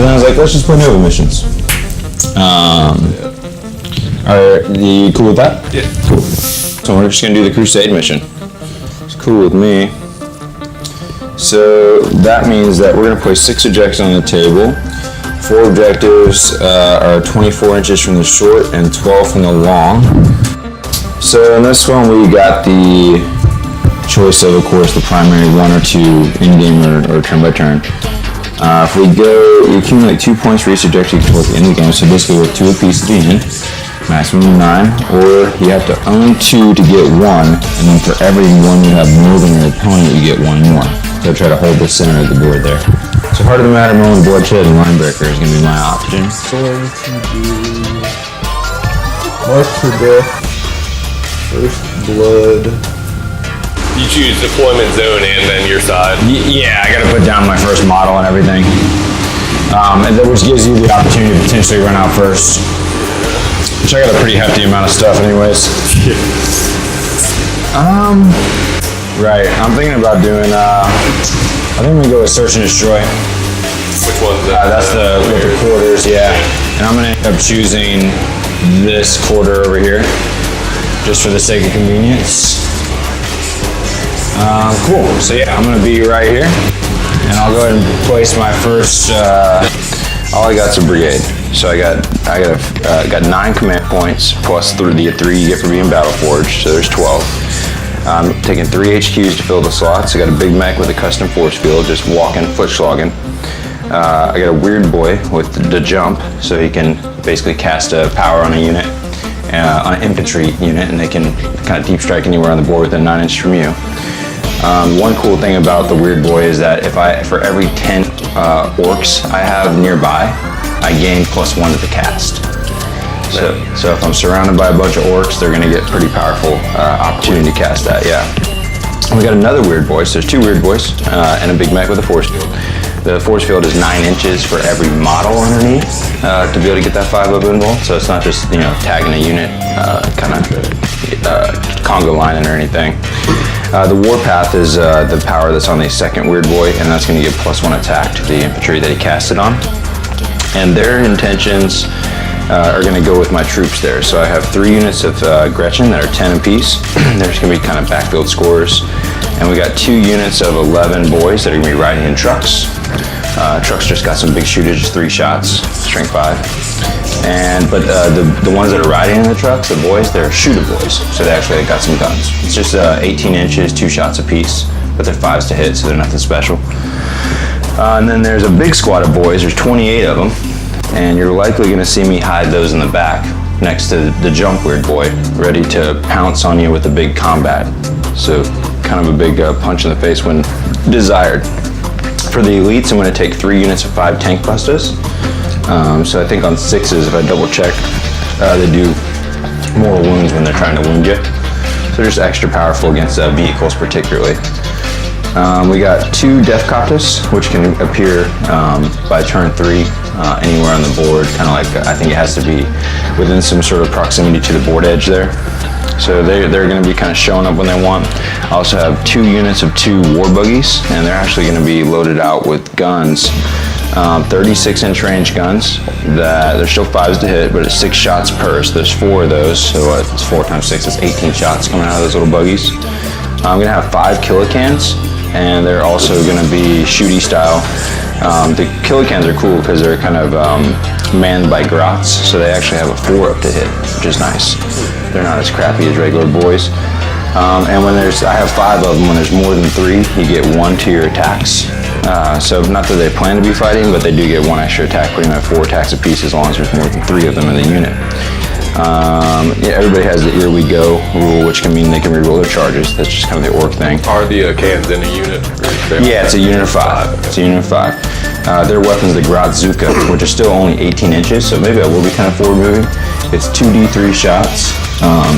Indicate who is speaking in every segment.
Speaker 1: then I was like, let's just play Nova missions. Are you cool with that?
Speaker 2: Yeah.
Speaker 1: Cool. So we're just gonna do the Crusade mission. It's cool with me. So that means that we're gonna place 6 objectives on the table. 4 objectives are 24 inches from the short and 12 from the long. So in this one we got the choice of course, the primary 1 or 2 in-game or turn by turn. If we go, you accumulate 2 points for each objective towards the end of the game, so basically with 2 apiece at the end, maximum of 9, or you have to own 2 to get 1, and then for every 1 you have more than your opponent, you get 1 more. So try to hold the center of the board there. So Heart of the Matter, Moment of Bloodshed, and Linebreaker is going to be my option.
Speaker 3: Going to do Mark for Death, First Blood.
Speaker 2: You choose deployment zone and then your side.
Speaker 1: Yeah, I gotta put down my first model and everything. Which gives you the opportunity to potentially run out first. Which I got a pretty hefty amount of stuff anyways. Right, I'm thinking about doing, I think I'm gonna go with Search and Destroy.
Speaker 2: Which one's that?
Speaker 1: That's with the quarters, yeah. And I'm gonna end up choosing this quarter over here, just for the sake of convenience. Cool, so yeah, I'm gonna be right here, and I'll go ahead and place my first, all I got's a brigade. So I got 9 command points, plus the 3 you get for being battle forged, so there's 12. I'm taking 3 HQs to fill the slots. I got a big mech with a custom force field, just walking, foot slogging. I got a weird boy with the jump, so he can basically cast a power on a unit, on an infantry unit, and they can kind of deep strike anywhere on the board within 9 inches from you. One cool thing about the weird boy is that for every 10 orcs I have nearby, I gain +1 to the cast. So if I'm surrounded by a bunch of orcs, they're gonna get pretty powerful opportunity to cast that, yeah. And we got another weird boy, so there's 2 weird boys, and a big mech with a force field. The force field is 9 inches for every model underneath to be able to get that 5 up involved. So it's not just, tagging a unit, kind of Congo lining or anything. The Warpath is the power that's on the second weird boy, and that's going to give +1 attack to the infantry that he casted on. And their intentions are going to go with my troops there. So I have 3 units of Gretchen that are 10 apiece. They're just going to be kind of backfield scorers. And we got 2 units of 11 boys that are going to be riding in trucks. Trucks just got some big shooters, 3 shots, strength 5. But the ones that are riding in the trucks, the boys, they're shooter boys. So they actually got some guns. It's just 18 inches, 2 shots apiece, but they're 5s to hit, so they're nothing special. And then there's a big squad of boys, there's 28 of them, and you're likely gonna see me hide those in the back next to the jump weird boy, ready to pounce on you with a big combat. So kind of a big punch in the face when desired. For the elites, I'm going to take 3 units of 5 tankbustas. So I think on 6s, if I double check, they do mortal wounds when they're trying to wound you. So they're just extra powerful against vehicles particularly. We got 2 Deffkoptas, which can appear by turn 3 anywhere on the board. Kind of like, I think it has to be within some sort of proximity to the board edge there. So they're going to be kind of showing up when they want. I also have 2 units of 2 war buggies, and they're actually going to be loaded out with guns. 36-inch range guns. They're still 5s to hit, but it's 6 shots per. So there's 4 of those. So it's 4 times 6. It's 18 shots coming out of those little buggies. I'm going to have 5 kilocans, and they're also going to be shooty style. The kilocans are cool because they're kind of manned by grots, so they actually have a 4 up to hit, which is nice. They're not as crappy as regular boys. And I have 5 of them. When there's more than 3, you get 1 to your attacks. So not that they plan to be fighting, but they do get 1 extra attack, putting them at 4 attacks apiece as long as there's more than 3 of them in the unit. Everybody has the Here We Go rule, which can mean they can reroll their charges. That's just kind of the orc thing.
Speaker 2: Are the cans in a unit?
Speaker 1: Yeah, it's a unit of 5. It's a unit of 5. Their weapon's the Grotzuka, which is still only 18 inches, so maybe I will be kind of forward moving. It's 2d3 shots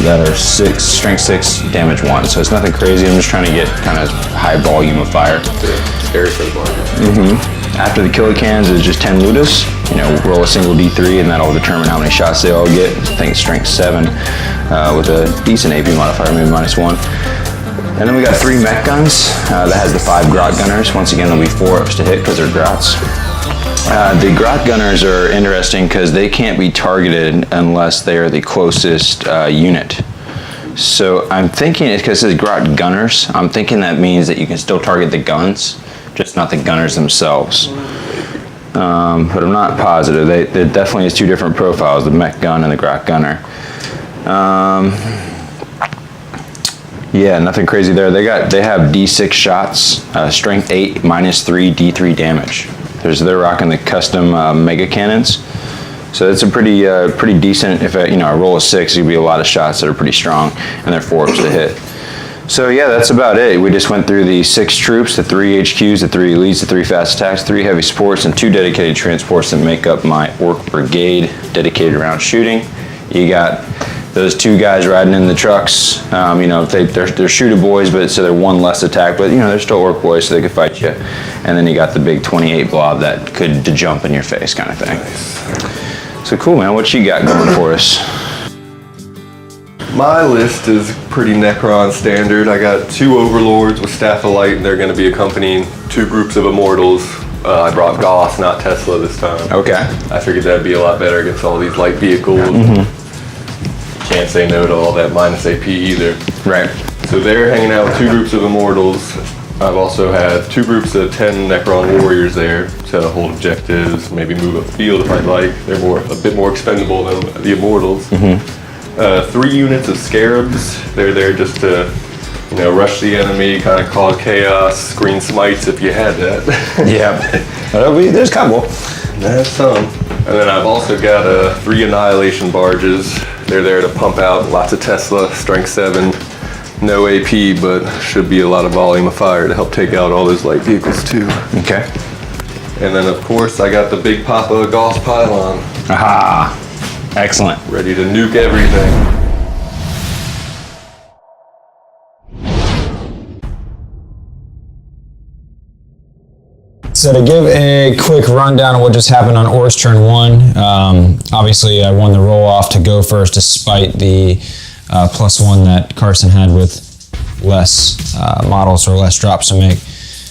Speaker 1: that are strength 6, damage 1. So it's nothing crazy. I'm just trying to get kind of high volume of fire.
Speaker 2: Scary for the barges.
Speaker 1: After the kilocans is just 10 lootas. Roll a single d3, and that'll determine how many shots they all get. I think it's strength 7 with a decent AP modifier, maybe -1. And then we got 3 mech guns. That has the 5 grot gunners. Once again, there'll be 4 ups to hit because they're grots. The grot gunners are interesting because they can't be targeted unless they are the closest unit. So I'm thinking, because it says grot gunners, I'm thinking that means that you can still target the guns, just not the gunners themselves. But I'm not positive. There definitely is two different profiles, the mech gun and the grot gunner. Yeah, nothing crazy there. They have D6 shots, strength 8, -3, D3 damage. They're rocking the custom mega cannons, so it's a pretty decent. If a roll of 6, it'd be a lot of shots that are pretty strong, and they're 4 ups to hit. So yeah, that's about it. We just went through the 6 troops, the 3 HQs, the 3 elites, the 3 fast attacks, 3 heavy supports, and 2 dedicated transports that make up my Ork brigade dedicated around shooting. You got those 2 guys riding in the trucks. They're shooter boys, but so they're 1 less attack, but they're still Ork boys, so they could fight you. And then you got the big 28 blob that could jump in your face kind of thing. So cool, man. What you got going for us?
Speaker 2: My list is pretty Necron standard. I got 2 overlords with Staff of Light, and they're going to be accompanying 2 groups of immortals. I brought Gauss, not Tesla this time.
Speaker 1: Okay.
Speaker 2: I figured that'd be a lot better against all these light vehicles. Can't say no to all that minus AP either.
Speaker 1: Right.
Speaker 2: So they're hanging out with 2 groups of immortals. I've also had 2 groups of 10 Necron warriors there to hold objectives, maybe move up the field if I'd like. They're a bit more expendable than the immortals. 3 units of scarabs. They're there just to, rush the enemy, kind of cause chaos, screen smites if you had that.
Speaker 1: Yeah. There's a couple.
Speaker 2: That's some. And then I've also got 3 annihilation barges. They're there to pump out lots of Tesla, strength 7, no AP, but should be a lot of volume of fire to help take out all those light vehicles too.
Speaker 1: Okay.
Speaker 2: And then of course I got the big Papa Gauss Pylon.
Speaker 1: Aha. Excellent.
Speaker 2: Ready to nuke everything.
Speaker 4: So to give a quick rundown of what just happened on Orks turn 1, obviously I won the roll-off to go first despite the +1 that Carson had with less models or less drops to make.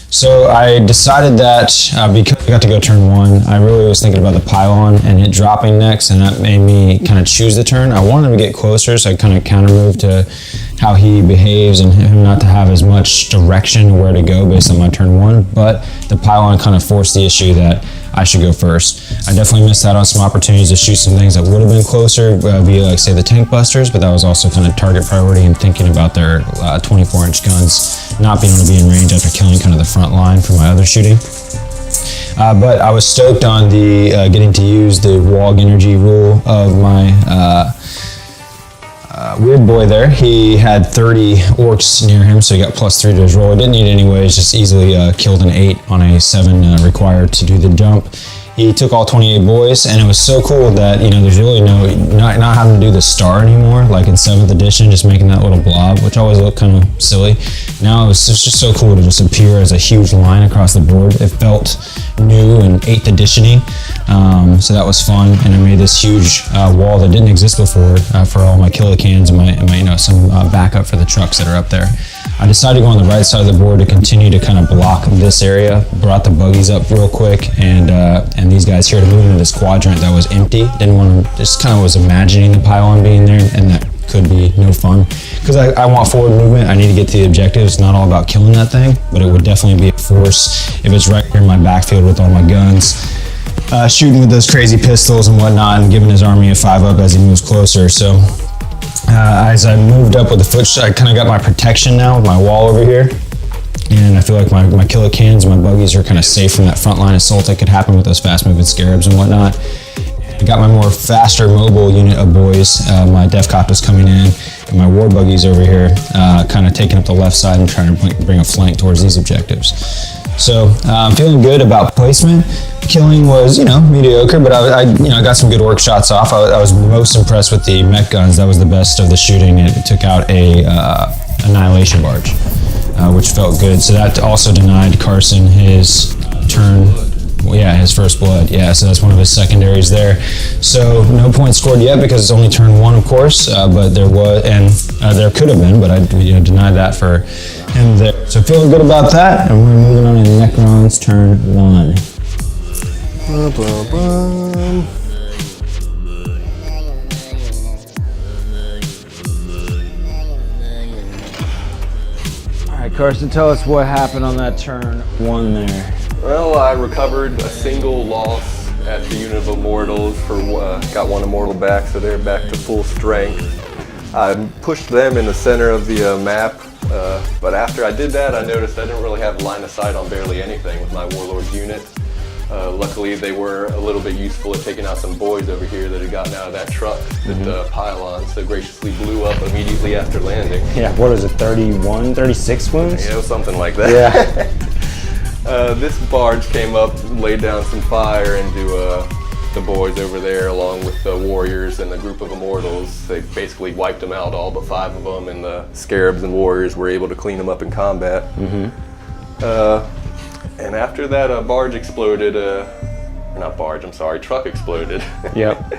Speaker 4: So I decided that because I got to go turn 1, I really was thinking about the pylon and it dropping next, and that made me kind of choose the turn. I wanted him to get closer, so I kind of counter moved to how he behaves and him not to have as much direction where to go based on my turn 1, but the pylon kind of forced the issue that I should go first. I definitely missed out on some opportunities to shoot some things that would have been closer via, like, say, the tankbusters, but that was also kind of target priority and thinking about their 24-inch guns not being able to be in range after killing kind of the front line for my other shooting. But I was stoked on the getting to use the Wog energy rule of my weird boy there. He had 30 orks near him, so he got +3 to his roll. He didn't need it anyways, just easily killed an 8 on a 7 required to do the jump. He took all 28 boys, and it was so cool that, there's really not having to do the star anymore, like in 7th edition, just making that little blob, which always looked kind of silly. Now it was just so cool to just appear as a huge line across the board. It felt new and 8th edition-y, so that was fun, and I made this huge wall that didn't exist before for all my kilocans and my some backup for the trucks that are up there. I decided to go on the right side of the board to continue to kind of block this area. Brought the buggies up real quick, and these guys here to move into this quadrant that was empty. Didn't want to, just kind of was imagining the pylon being there, and that could be no fun. Because I want forward movement, I need to get to the objectives. It's not all about killing that thing, but it would definitely be a force if it's right here in my backfield with all my guns. Shooting with those crazy pistols and whatnot, and giving his army a 5-up as he moves closer. So as I moved up with the foot, I kind of got my protection now with my wall over here. And I feel like my kilocans and my buggies are kind of safe from that frontline assault that could happen with those fast-moving scarabs and whatnot. I got my more faster mobile unit of boys, my Deffkoptas coming in, and my war buggies over here, kind of taking up the left side and trying to bring a flank towards these objectives. So I'm feeling good about placement. Killing was, mediocre, but I got some good ork shots off. I was most impressed with the mech guns. That was the best of the shooting. It took out a annihilation barge, which felt good. So that also denied Carson his turn. Well, yeah, his first blood. Yeah, so that's one of his secondaries there. So no points scored yet because it's only turn 1, of course. But there was, and there could have been, but I denied that for him there. So feeling good about that, and we're moving on to Necron's turn 1.
Speaker 2: Bum, bum, bum.
Speaker 1: All right, Carson, tell us what happened on that turn 1 there.
Speaker 2: Well, I recovered a single loss at the unit of immortals for got one immortal back, so they're back to full strength. I pushed them in the center of the map, but after I did that, I noticed I didn't really have line of sight on barely anything with my warlord's unit. Luckily, they were a little bit useful at taking out some boyz over here that had gotten out of that truck that the pylon so graciously blew up immediately after landing.
Speaker 4: Yeah, what is it, 31, 36 wounds?
Speaker 2: Yeah, it was something like that.
Speaker 4: Yeah.
Speaker 2: This barge came up, laid down some fire into the boyz over there, along with the warriors and the group of immortals. They basically wiped them out, all but 5 of them, and the scarabs and warriors were able to clean them up in combat. And after that, a barge exploded, truck exploded.
Speaker 4: Yep.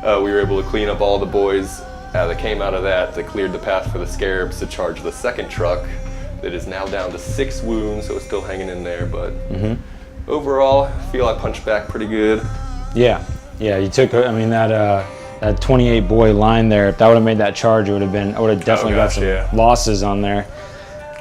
Speaker 2: We were able to clean up all the boyz that came out of that. They cleared the path for the scarabs to charge the second truck that is now down to 6 wounds, so it's still hanging in there, but overall, I feel I punched back pretty good.
Speaker 4: Yeah, you took, I mean, that 28 boy line there, if that would have made that charge, I would have definitely got some losses on there.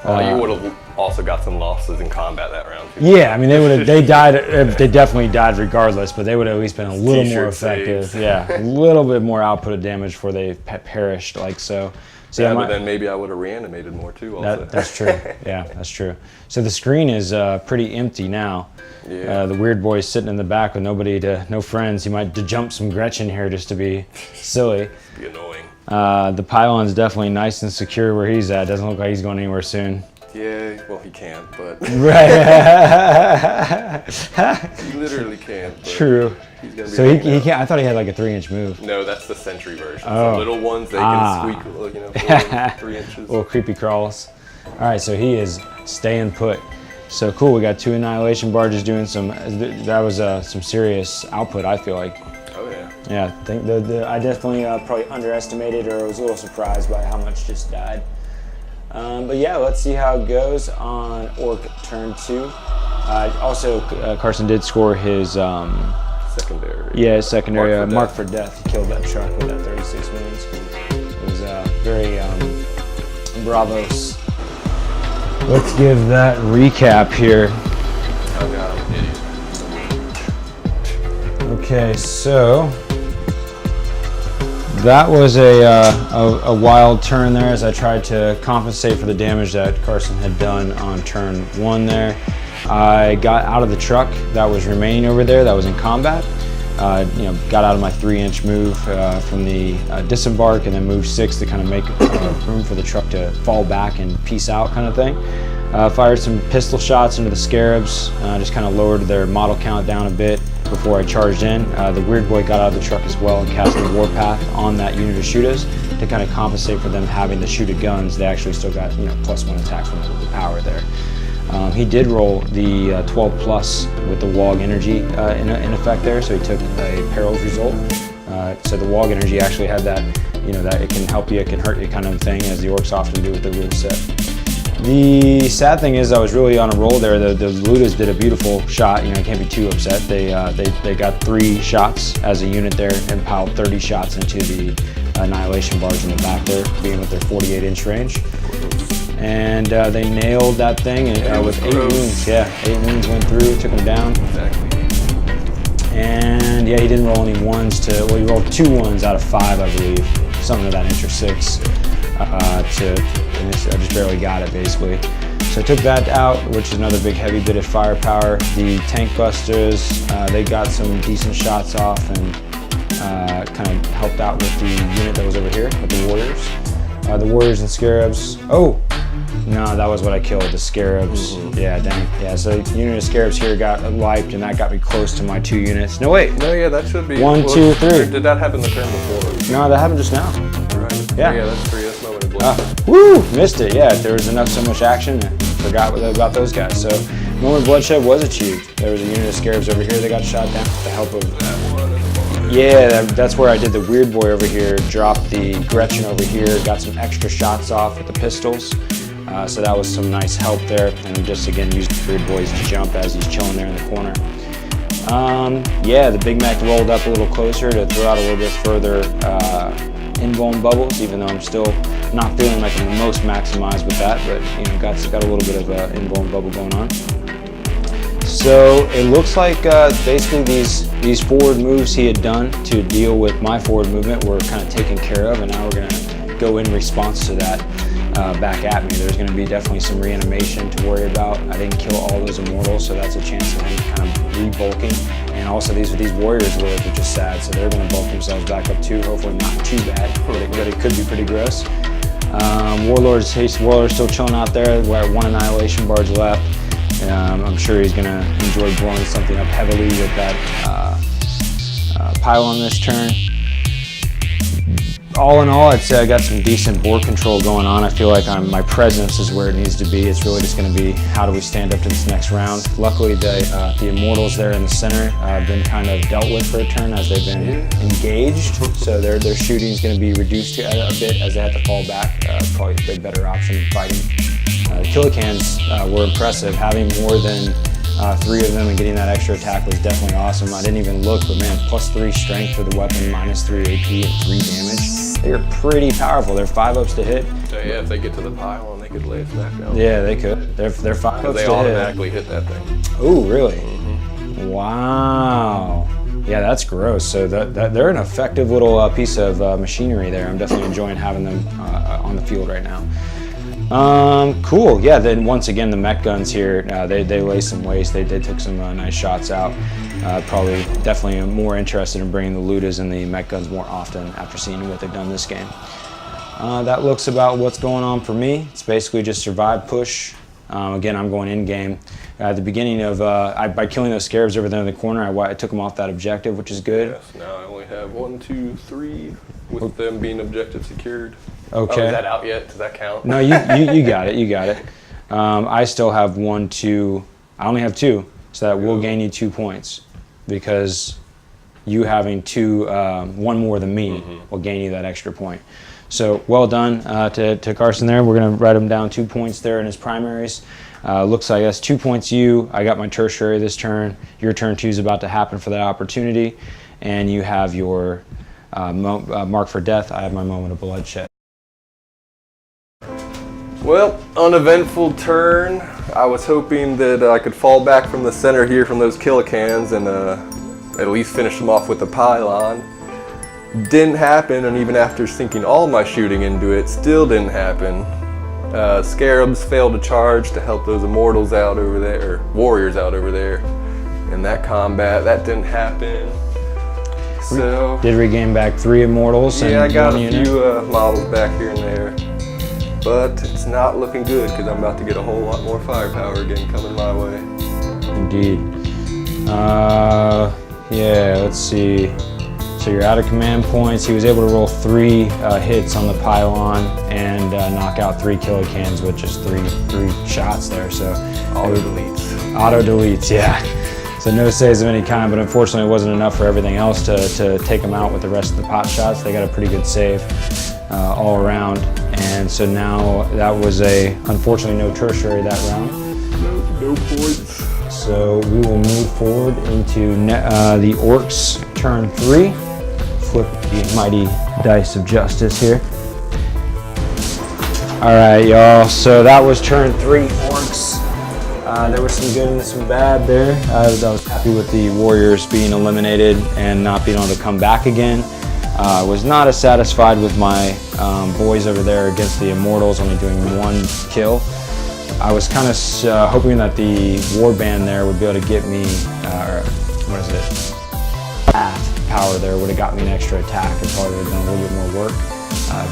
Speaker 2: You would have also got some losses in combat that round too.
Speaker 4: Yeah, I mean, they definitely died regardless, but they would have at least been a little more effective.
Speaker 2: Saves.
Speaker 4: Yeah, a little bit more output of damage before they perished, like so. So
Speaker 2: yeah, but then maybe I would have reanimated more too also.
Speaker 4: That's true. Yeah, that's true. So the screen is pretty empty now.
Speaker 2: Yeah.
Speaker 4: The weird boy's sitting in the back with no friends. He might jump some Gretchen here just to be silly.
Speaker 2: Be annoying.
Speaker 4: The pylon's definitely nice and secure where he's at. Doesn't look like he's going anywhere soon.
Speaker 2: Yeah, well, he can, but
Speaker 4: Right.
Speaker 2: he literally can't. But
Speaker 4: True.
Speaker 2: He's gonna be
Speaker 4: So
Speaker 2: hanging
Speaker 4: he
Speaker 2: out.
Speaker 4: can't. I thought he had like a 3-inch move.
Speaker 2: No, that's the sentry version.
Speaker 4: Oh.
Speaker 2: The little ones, they can squeak, 3 inches.
Speaker 4: Little creepy crawls. All right, so he is staying put. So cool. We got 2 annihilation barges doing some. That was some serious output. I feel like.
Speaker 2: Oh yeah.
Speaker 4: Yeah, I think I definitely probably underestimated or was a little surprised by how much just died. But yeah, let's see how it goes on Ork turn 2. Also, Carson did score his
Speaker 2: Secondary.
Speaker 4: Yeah, secondary
Speaker 2: Mark
Speaker 4: mark
Speaker 2: for
Speaker 4: for death. He killed that truck with that 36 wounds. It was very bravos. Let's give that recap here.
Speaker 2: Oh god, I'm an idiot.
Speaker 4: Okay, so that was a wild turn there as I tried to compensate for the damage that Carson had done on turn 1 there. I got out of the truck that was remaining over there that was in combat. Got out of my 3-inch move from the disembark and then moved 6 to kind of make room for the truck to fall back and peace out kind of thing. Fired some pistol shots into the scarabs, just kind of lowered their model count down a bit before I charged in. The weird boy got out of the truck as well and cast the warpath on that unit of shooters to kind of compensate for them having the shooter guns. They actually still got +1 attack from the power there. He did roll the 12 plus with the WOG energy in effect there, so he took a perils result. So the WOG energy actually had that, that it can help you, it can hurt you kind of thing, as the Orks often do with the rule set. The sad thing is I was really on a roll there. The lootas did a beautiful shot. I can't be too upset. They got 3 shots as a unit there and piled 30 shots into the annihilation barge in the back there, being with their 48-inch range. And they nailed that thing with 8 wounds. Yeah, 8 wounds went through, took him down.
Speaker 2: Exactly.
Speaker 4: And yeah, he didn't roll any ones well, he rolled 2 ones out of 5, I believe. Something of that nature, 6. I just barely got it, basically. So I took that out, which is another big heavy bit of firepower. The tankbustas, they got some decent shots off and kind of helped out with the unit that was over here, with the warriors. The warriors and scarabs. Oh! No, that was what I killed, the scarabs. Yeah, dang. Yeah, so the unit of scarabs here got wiped, and that got me close to my 2 units. No, wait.
Speaker 2: No, yeah, that should be
Speaker 4: 1, 2, 3.
Speaker 2: Did that happen the turn before?
Speaker 4: No, that happened just now.
Speaker 2: Right.
Speaker 4: Yeah.
Speaker 2: Yeah, that's 3. That's moment of blood.
Speaker 4: Woo! Missed it. Yeah, there was so much action, I forgot about those guys. So, moment of bloodshed was achieved. There was a unit of scarabs over here that got shot down with the help of
Speaker 2: That one in the bar.
Speaker 4: Yeah, that's where I did the weird boy over here, dropped the Gretchen over here, got some extra shots off with the pistols. So that was some nice help there, and just again used the weird boys to jump as he's chilling there in the corner.
Speaker 1: Yeah, the big mech rolled up a little closer to throw out a little bit further invuln bubbles, even though I'm still not feeling like I'm the most maximized with that, but you know, got a little bit of invuln bubble going on. So it looks like basically these forward moves he had done to deal with my forward movement were kind of taken care of, and now we're gonna go in response to that back at me. There's gonna be definitely some reanimation to worry about. I didn't kill all those immortals, so that's a chance of him kind of re-bulking. And also these warriors were just sad, so they're gonna bulk themselves back up too. Hopefully not too bad, but it could be pretty gross. Warlord's still chilling out there. We're at 1 annihilation barge left. I'm sure he's gonna enjoy blowing something up heavily with that pylon this turn. All in all, I'd say I got some decent board control going on. I feel like my presence is where it needs to be. It's really just going to be how do we stand up to this next round. Luckily, the immortals there in the center have been kind of dealt with for a turn as they've been engaged. So their shooting is going to be reduced a bit as they have to fall back. Probably a bit better option than fighting. The killicans were impressive. Having more than 3 of them and getting that extra attack was definitely awesome. I didn't even look, but man, +3 strength for the weapon, -3 AP and 3 damage. They're pretty powerful. They're 5-ups to hit.
Speaker 2: So yeah, if they get to the pylon, they could lay a smackdown.
Speaker 1: Yeah, they could. They're 5-ups to hit.
Speaker 2: They automatically hit that thing.
Speaker 1: Oh, really? Mm-hmm. Wow. Yeah, that's gross. So they're an effective little piece of machinery there. I'm definitely enjoying having them on the field right now. Cool. Yeah, then once again, the mech guns here, they lay some waste. They took some nice shots out. Probably definitely more interested in bringing the lootas and the mech guns more often after seeing what they've done this game. That looks about what's going on for me. It's basically just survive, push. Again, I'm going in game. At the beginning of, by killing those scarabs over there in the corner, I took them off that objective, which is good.
Speaker 2: Yes, now I only have 1, 2, 3 with them being objective secured.
Speaker 1: Okay.
Speaker 2: Oh, is that out yet? Does that count?
Speaker 1: No, you got it. You got it. I still have 1, 2. I only have 2, so that will gain you 2 points because you having 2, 1 more than me will gain you that extra point. So well done to Carson there. We're gonna write him down 2 points there in his primaries. Looks like that's 2 points you. I got my tertiary this turn. Your turn 2 is about to happen for that opportunity, and you have your mark for death. I have my moment of bloodshed.
Speaker 2: Well, uneventful turn. I was hoping that I could fall back from the center here from those killicans and at least finish them off with the pylon. Didn't happen, and even after sinking all my shooting into it, still didn't happen. Scarabs failed to charge to help those immortals out over there, or warriors out over there. In that combat, that didn't happen. So
Speaker 1: did regain back 3 immortals.
Speaker 2: Yeah, I got a
Speaker 1: unit.
Speaker 2: few models back here and there. But it's not looking good because I'm about to get a whole lot more firepower again coming my way.
Speaker 1: Indeed. Yeah, let's see. So you're out of command points. He was able to roll 3 hits on the pylon and knock out 3 killicans with just 3 shots there. So
Speaker 2: Auto deletes.
Speaker 1: Auto deletes, yeah. So no saves of any kind, but unfortunately it wasn't enough for everything else to take them out with the rest of the pot shots. They got a pretty good save all around. And so now that was unfortunately no tertiary that round.
Speaker 2: No points.
Speaker 1: So we will move forward into the Orks turn 3. Flip the mighty dice of justice here. All right, y'all. So that was turn 3 Orks. There was some good and some bad there. I was happy with the warriors being eliminated and not being able to come back again. I was not as satisfied with my boys over there against the immortals, only doing 1 kill. I was kind of hoping that the warband there would be able to get me, path power there would have got me an extra attack and probably would have done a little bit more work.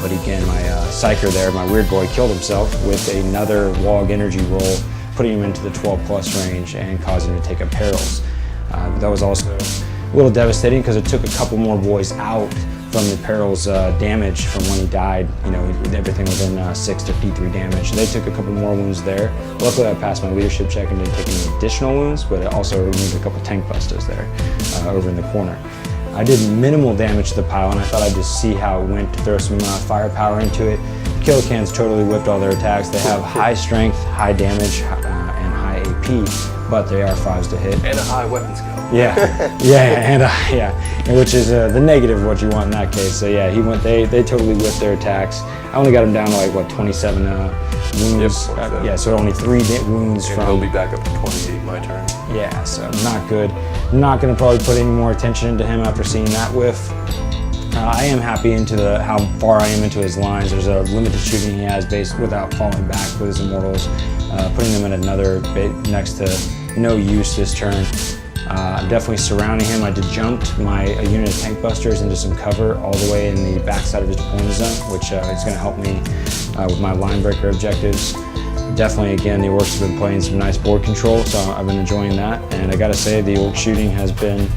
Speaker 1: But again, my psyker there, my weird boy, killed himself with another log energy roll, putting him into the 12+ range and causing him to take up perils. That was also a little devastating because it took a couple more boys out from the perils damage from when he died. You know, everything within 6 to 53 damage. They took a couple more wounds there. Luckily, I passed my leadership check and didn't take any additional wounds, but it also removed a couple tankbustas there over in the corner. I did minimal damage to the pylon. I thought I'd just see how it went to throw some firepower into it. The killicans totally whipped all their attacks. They have high strength, high damage, and high AP.
Speaker 4: AP, but they are 5s to hit.
Speaker 2: And a high weapon skill.
Speaker 4: Yeah, which is the negative of what you want in that case. So yeah, they totally whipped their attacks. I only got him down to like what 27 wounds.
Speaker 2: Yep,
Speaker 4: yeah, so only 3 wounds
Speaker 2: and
Speaker 4: from.
Speaker 2: he'll be back up to 28 my turn.
Speaker 4: Yeah, so not good. Not gonna probably put any more attention into him after seeing that whiff. I am happy into how far I am into his lines. There's a limited shooting he has based without falling back with his immortals, putting them at another next to no use this turn. Definitely surrounding him. I jumped a unit of tankbustas into some cover all the way in the backside of his deployment zone, which is going to help me with my line breaker objectives. Definitely, again, the Orks have been playing some nice board control, so I've been enjoying that. And I got to say, the Ork shooting has been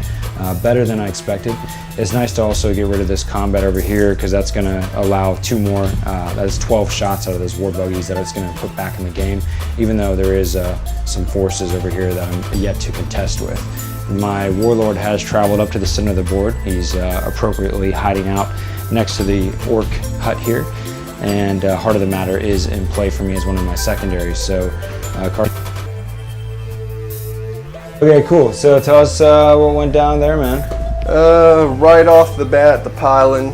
Speaker 4: better than I expected. It's nice to also get rid of this combat over here because that's going to allow 2 more, that's 12 shots out of those war buggies that it's going to put back in the game, even though there is some forces over here that I'm yet to contest with. My warlord has traveled up to the center of the board. He's appropriately hiding out next to the Ork hut here, and Heart of the Matter is in play for me as one of my secondaries. So, okay, cool. So tell us what went down there, man.
Speaker 2: Right off the bat, the pylon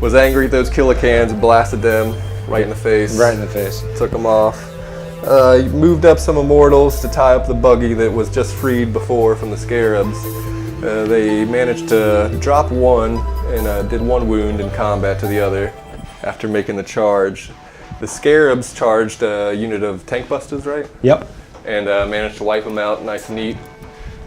Speaker 2: was angry at those killicans and blasted them right in the face.
Speaker 4: Right in the face.
Speaker 2: Took them off. Moved up some immortals to tie up the buggy that was just freed before from the scarabs. They managed to drop one and did 1 wound in combat to the other after making the charge. The scarabs charged a unit of tankbustas, right?
Speaker 4: Yep.
Speaker 2: And managed to wipe them out nice and neat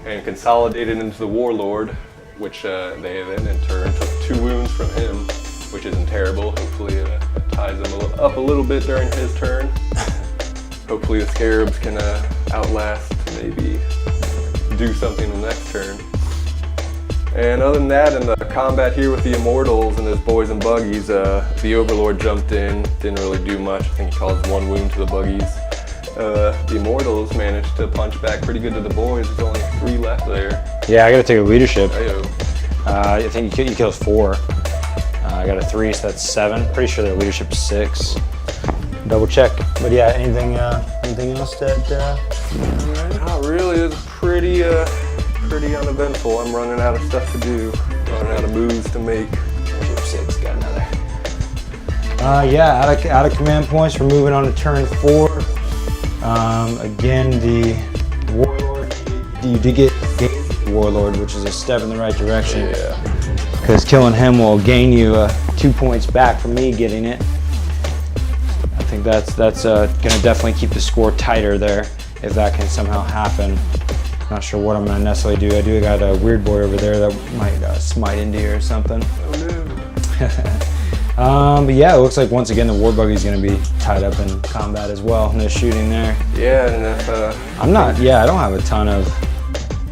Speaker 2: and consolidated into the warlord, which they then in turn took 2 wounds from him, which isn't terrible. Hopefully it ties him up a little bit during his turn. Hopefully the scarabs can outlast, maybe do something the next turn. And other than that, in the combat here with the immortals and those boys and buggies, the overlord jumped in, didn't really do much. I think he caused 1 wound to the buggies. The immortals managed to punch back pretty good to the boys. There's only 3 left there.
Speaker 4: Yeah, I got to take a leadership.
Speaker 2: Ayo.
Speaker 4: I think he kills 4. I got a 3, so that's 7. Pretty sure their leadership is 6. Double check. But yeah, anything else that?
Speaker 2: Not really. It's pretty uneventful. I'm running out of stuff to do. Running out of moves to make.
Speaker 4: Leadership 6, got another. Yeah, out of command points. We're moving on to turn 4. Again, the warlord. You did get the warlord, which is a step in the right direction.
Speaker 2: Yeah.
Speaker 4: Because killing him will gain you 2 points back from me getting it. I think that's going to definitely keep the score tighter there if that can somehow happen. Not sure what I'm going to necessarily do. I do got a weird boy over there that might smite into you or something.
Speaker 2: Oh no.
Speaker 4: But yeah, it looks like once again the war buggy is going to be tied up in combat as well. No shooting there.
Speaker 2: Yeah, and if
Speaker 4: I don't have a ton of.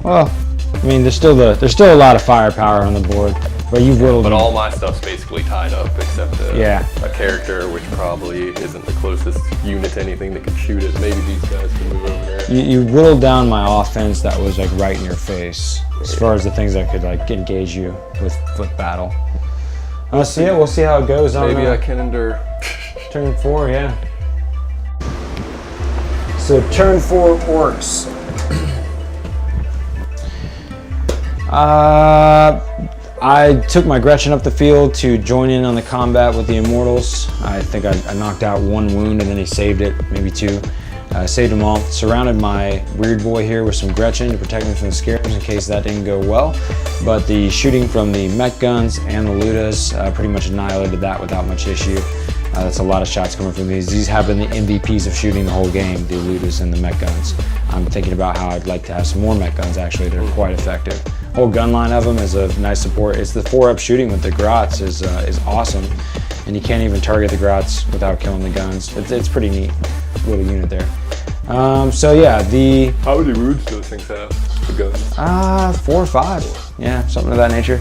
Speaker 4: Well, I mean, there's still a lot of firepower on the board, but you've whittled.
Speaker 2: But all my stuff's basically tied up except
Speaker 4: yeah.
Speaker 2: a character, which probably isn't the closest unit to anything that could shoot it. Maybe these guys can move over there.
Speaker 4: You whittled down my offense that was like right in your face, as far as the things that could like engage you with battle. So yeah, we'll see how it goes.
Speaker 2: Maybe I can endure.
Speaker 4: Turn 4, yeah. So turn 4 Orks. I took my Gretchen up the field to join in on the combat with the immortals. I think I knocked out 1 wound and then he saved it, maybe 2. Saved them all. Surrounded my weird boy here with some Gretchen to protect me from the scarabs in case that didn't go well. But the shooting from the mech guns and the lootas pretty much annihilated that without much issue. That's a lot of shots coming from these. These have been the MVPs of shooting the whole game, the lootas and the mech guns. I'm thinking about how I'd like to have some more mech guns actually that are quite effective. Whole gun line of them is a nice support. It's the 4-up shooting with the grots is awesome, and you can't even target the grots without killing the guns. It's pretty neat little unit there. So yeah,
Speaker 2: How many wounds do those things have? The guns?
Speaker 4: 4 or 5. Yeah, something of that nature.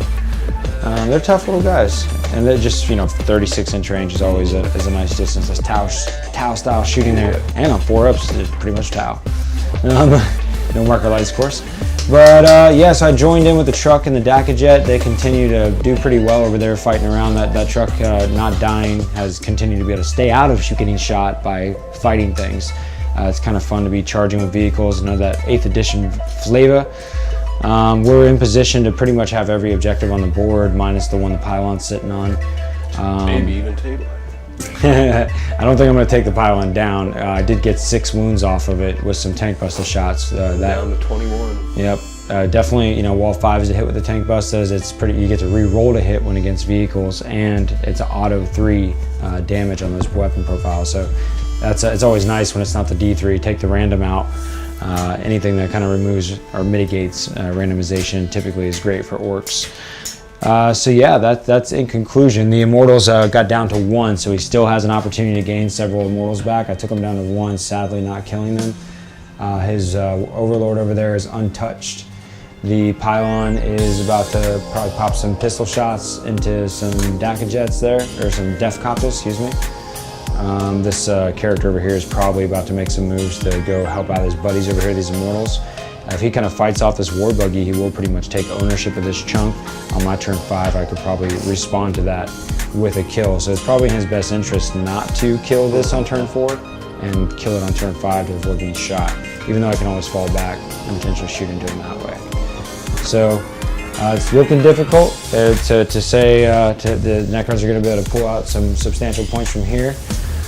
Speaker 4: They're tough little guys, and they're just 36-inch range is always a nice distance. That's Tau style shooting there, and on 4-ups, it's pretty much Tau. No marker lights, of course. But yeah, so I joined in with the truck and the Deffkoptas. They continue to do pretty well over there fighting around. That truck not dying has continued to be able to stay out of getting shot by fighting things. It's kind of fun to be charging with vehicles, that 8th edition flavor. We're in position to pretty much have every objective on the board, minus the one the pylon's sitting on.
Speaker 2: Maybe even table.
Speaker 4: I don't think I'm going to take the pylon down. I did get 6 wounds off of it with some tankbusta shots.
Speaker 2: Down to 21.
Speaker 4: Yep, definitely. Wall 5 is a hit with the tankbustas. It's pretty. You get to re-roll to hit when against vehicles, and it's an auto 3 damage on those weapon profiles. So it's always nice when it's not the D3. Take the random out. Anything that kind of removes or mitigates randomization typically is great for orcs. So yeah, that's in conclusion. The immortals got down to 1, so he still has an opportunity to gain several immortals back. I took him down to 1, sadly not killing them. His overlord over there is untouched. The pylon is about to probably pop some pistol shots into some Deffkoptas there, or some Deffkoptas, excuse me. This character over here is probably about to make some moves to go help out his buddies over here, these immortals. If he kind of fights off this war buggy, he will pretty much take ownership of this chunk. On my turn 5, I could probably respond to that with a kill. So it's probably in his best interest not to kill this on turn 4 and kill it on turn 5 to avoid being shot, even though I can always fall back and potentially shoot into him that way. So it's looking difficult to say the Necrons are going to be able to pull out some substantial points from here.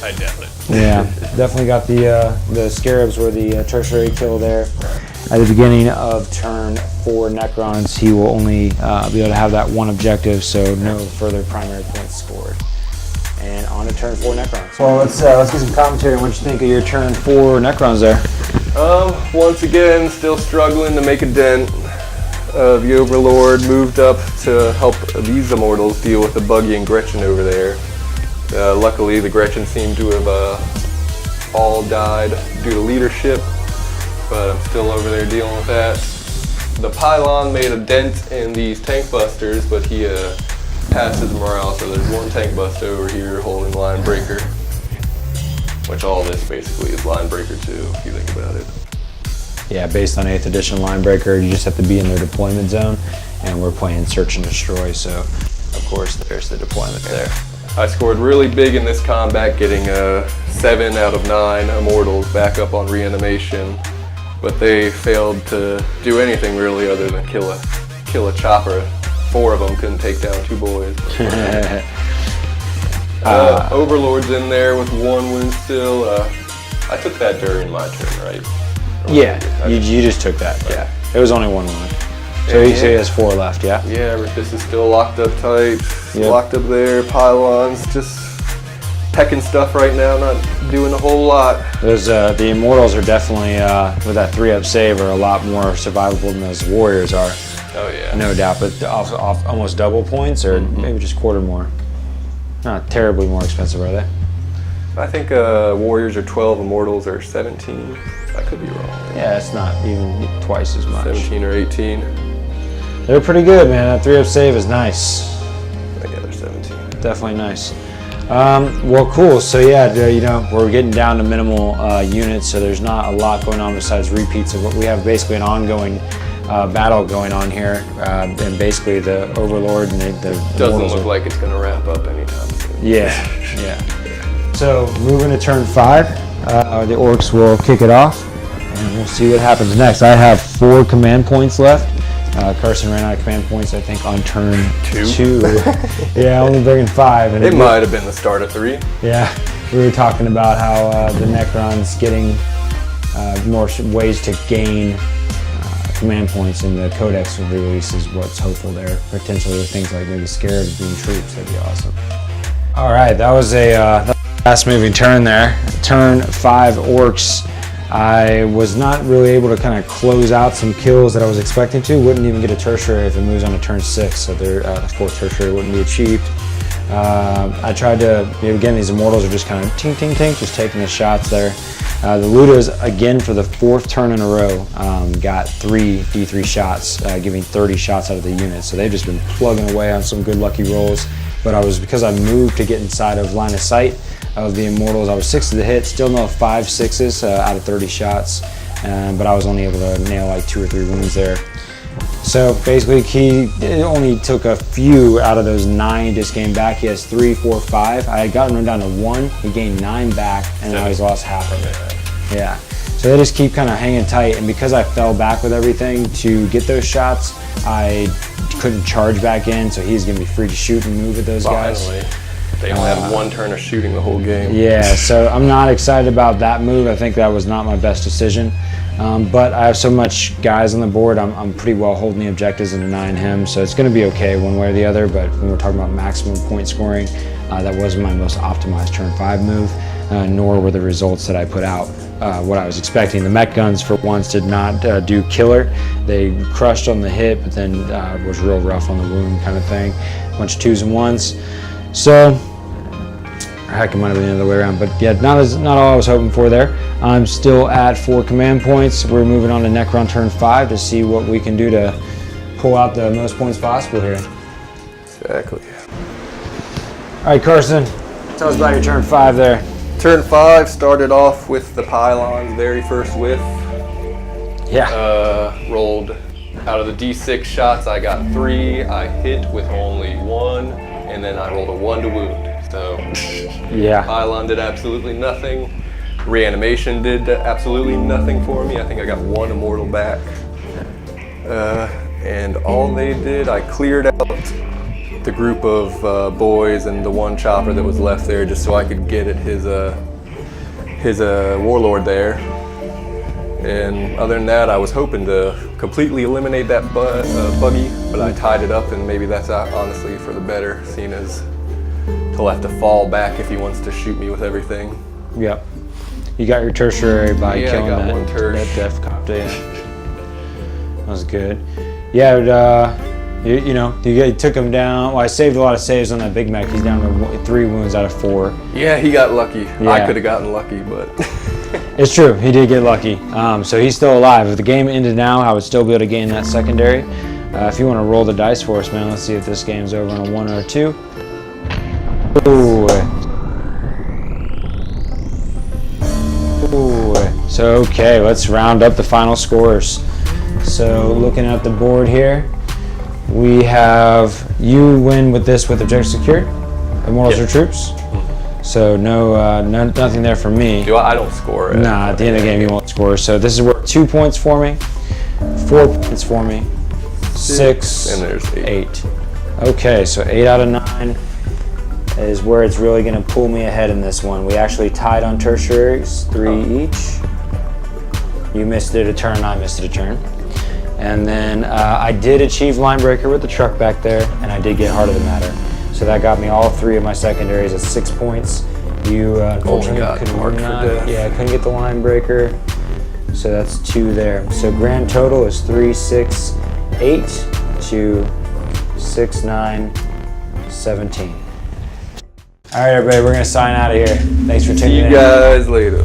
Speaker 2: I doubt it.
Speaker 4: Yeah, definitely got the Scarabs were the tertiary kill there. At the beginning of turn 4 Necrons, he will only be able to have that 1 objective, so no further primary points scored. And on to turn 4 Necrons. Well, let's get some commentary on what you think of your turn 4 Necrons there.
Speaker 2: Once again, still struggling to make a dent. The Overlord moved up to help these immortals deal with the Buggy and Gretchen over there. Luckily, the Gretchen seem to have all died due to leadership, but I'm still over there dealing with that. The Pylon made a dent in these tankbusters, but he passed his morale, so there's 1 tankbuster over here holding line breaker, which all this basically is line breaker too, if you think about it.
Speaker 4: Yeah, based on 8th edition line breaker, you just have to be in their deployment zone, and we're playing search and destroy, so of course there's the deployment there.
Speaker 2: I scored really big in this combat, getting 7 out of 9 immortals back up on reanimation, but they failed to do anything really other than kill a chopper. 4 of them couldn't take down 2 boys. Overlord's in there with 1 wound still. I took that during my turn, right?
Speaker 4: Yeah, you just took that, yeah. It was only 1 wound. So he has 4 left, yeah?
Speaker 2: Yeah, this is still locked up tight.
Speaker 4: Yep.
Speaker 2: Locked up there, pylons, just pecking stuff right now, not doing a whole lot.
Speaker 4: Those the immortals are definitely, with that 3-up save, are a lot more survivable than those warriors are.
Speaker 2: Oh yeah.
Speaker 4: No doubt, but off almost double points, or maybe just quarter more. Not terribly more expensive, are they?
Speaker 2: I think warriors are 12, immortals are 17. I could be wrong.
Speaker 4: Yeah, it's not even twice as much.
Speaker 2: 17 or 18.
Speaker 4: They're pretty good, man. That 3-up save is nice.
Speaker 2: Yeah, they're 17.
Speaker 4: Definitely nice. Well, cool. So yeah, we're getting down to minimal units, so there's not a lot going on besides repeats of what we have. Basically, an ongoing battle going on here, and basically the Overlord and the
Speaker 2: doesn't look like it's going to wrap up anytime soon.
Speaker 4: Yeah, yeah. So moving to turn 5, the Orks will kick it off, and we'll see what happens next. I have 4 command points left. Carson ran out of command points, I think, on turn 2. Yeah, only bringing 5. And
Speaker 2: it might have been the start of 3.
Speaker 4: Yeah, we were talking about how the Necrons getting more ways to gain command points in the Codex release is what's hopeful there. Potentially with things like maybe Scarabs being troops, that'd be awesome. All right, that was a fast moving turn there. Turn 5 Orks. I was not really able to kind of close out some kills that I was expecting to. Wouldn't even get a tertiary if it moves on to turn 6, so their 4th tertiary wouldn't be achieved. I tried to, again, these immortals are just kind of tink, tink, tink, just taking the shots there. The lootas, again, for the 4th turn in a row, got 3 D3 shots, giving 30 shots out of the unit. So they've just been plugging away on some good lucky rolls. But because I moved to get inside of line of sight of the immortals, I was 6 to the hit, still no 5 6s out of 30 shots. but I was only able to nail like 2 or 3 wounds there. So basically, he only took a few out of those 9 just came back. He has 3, 4, 5. I had gotten him down to 1. He gained 9 back, and now he's lost half of it. Yeah. So they just keep kind of hanging tight, and because I fell back with everything to get those shots, I couldn't charge back in, so he's gonna be free to shoot and move at those guys.
Speaker 2: They only had 1 turn of shooting the whole game.
Speaker 4: Yeah, so I'm not excited about that move. I think that was not my best decision. But I have so much guys on the board, I'm pretty well holding the objectives and denying him, so it's going to be okay one way or the other. But when we're talking about maximum point scoring, that wasn't my most optimized turn 5 move, nor were the results that I put out what I was expecting. The mech guns, for once, did not do killer. They crushed on the hit, but then was real rough on the wound kind of thing. A bunch of 2s and 1s. So, heck, it might have been the other way around, but yeah, not all I was hoping for there. I'm still at 4 command points. We're moving on to Necron turn 5 to see what we can do to pull out the most points possible here.
Speaker 2: Exactly.
Speaker 4: All right, Carson, tell us about your turn 5 there.
Speaker 2: Turn 5 started off with the pylon's very first whiff.
Speaker 4: Yeah.
Speaker 2: Rolled out of the D6 shots, I got 3. I hit with only 1, and then I rolled a 1 to wound. So,
Speaker 4: yeah.
Speaker 2: Pylon did absolutely nothing. Reanimation did absolutely nothing for me. I think I got 1 immortal back. And all they did, I cleared out the group of boyz and the 1 chopper that was left there just so I could get at his warlord there. And other than that, I was hoping to completely eliminate that buggy, but I tied it up, and maybe that's honestly for the better, seeing as he'll have to fall back if he wants to shoot me with everything.
Speaker 4: Yep. You got your tertiary by killing
Speaker 2: I got
Speaker 4: that,
Speaker 2: 1 tertiary.
Speaker 4: that Deffkoptas. That was good. Yeah, you took him down. Well, I saved a lot of saves on that big mech. He's down to 3 wounds out of 4.
Speaker 2: Yeah, he got lucky.
Speaker 4: Yeah.
Speaker 2: I could have gotten lucky, but...
Speaker 4: It's true, he did get lucky. So he's still alive. If the game ended now, I would still be able to gain that secondary. If you want to roll the dice for us, man, let's see if this game's over on a 1 or a 2. Ooh. Ooh. So, okay, let's round up the final scores. So, looking at the board here, we have you win with this with objective secured, immortals or troops. So nothing there for me.
Speaker 2: I don't score it.
Speaker 4: Nah, at the end of the game you won't score. So this is worth 2 points for me, 4 points for me, 6,
Speaker 2: and there's 8.
Speaker 4: Okay, so 8 out of 9 is where it's really going to pull me ahead in this one. We actually tied on tertiaries, 3 each. You missed it a turn, I missed it a turn. And then I did achieve line breaker with the truck back there, and I did get heart of the matter. So that got me all 3 of my secondaries at 6 points. You unfortunately couldn't get the line breaker. So that's 2 there. So grand total is 3, 6, 8 to 6, 9, 17. All right, everybody, we're gonna sign out of here. Thanks for tuning in.
Speaker 2: See you guys later.